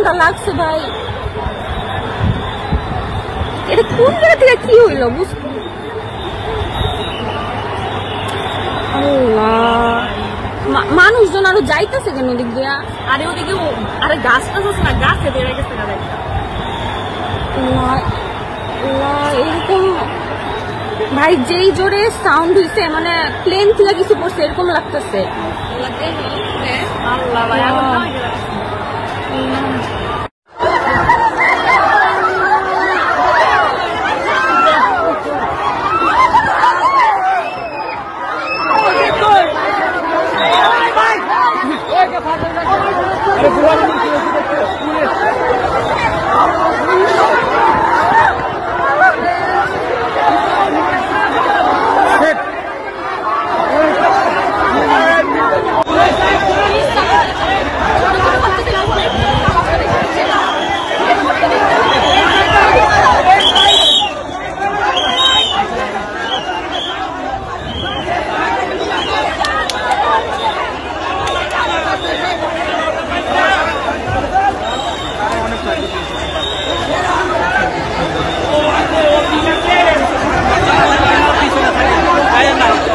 করা লাগছে ভাই, এটা কোন জায়গা থেকে কি হইলো বুঝতে। মানুষজন আরো যাইতেছে কেন ওদিক দিয়া? আরে ওদিকে আরে গাছ টাছ আছে না, গাছে বেড়ে গেছে না এরকম ভাই যেই জোরে সাউন্ড হইছে মানে প্লেন থেকে কিছু পড়ছে এরকম লাগতেছে। আল্লাহ ভাই I am not.